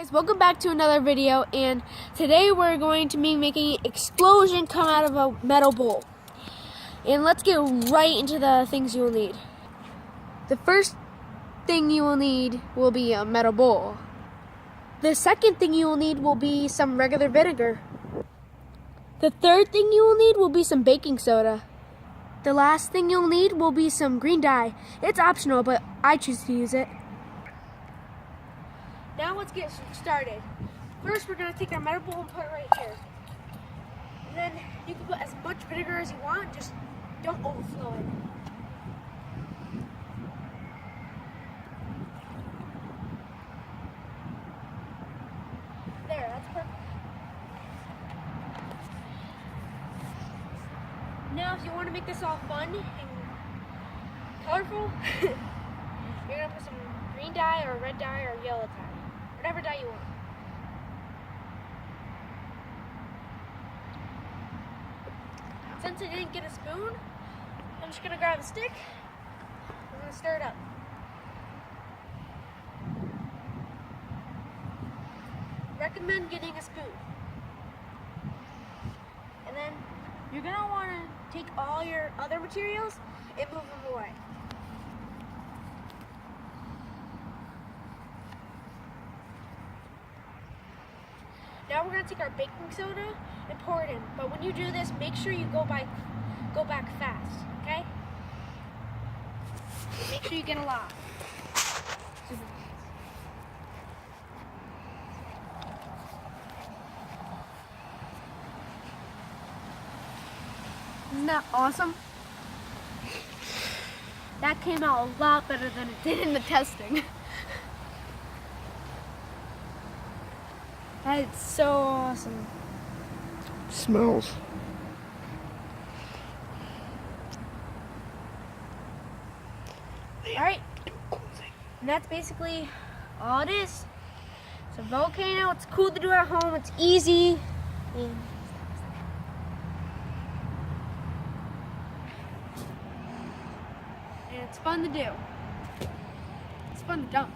Guys, welcome back to another video, and today we're going to be making an explosion come out of a metal bowl. And let's get right into the things you will need. The first thing you will need will be a metal bowl. The second thing you will need will be some regular vinegar. The third thing you will need will be some baking soda. The last thing you'll need will be some green dye. It's optional, but I choose to use it. Now let's get started. First, we're going to take our metal bowl and put it right here. And then you can put as much vinegar as you want, just don't overflow it. There, that's perfect. Now, if you want to make this all fun and colorful, you're going to put some green dye or red dye or yellow dye. Whatever dye you want. Since I didn't get a spoon, I'm just going to grab a stick. I'm going to stir it up. Recommend getting a spoon. And then you're going to want to take all your other materials and move them away. Now we're going to take our baking soda and pour it in. But when you do this, make sure you go back fast, okay? Make sure you get a lot. Isn't that awesome? That came out a lot better than it did in the testing. That's so awesome. Smells. Alright, and that's basically all it is. It's a volcano, it's cool to do at home, it's easy. And it's fun to do. It's fun to dump.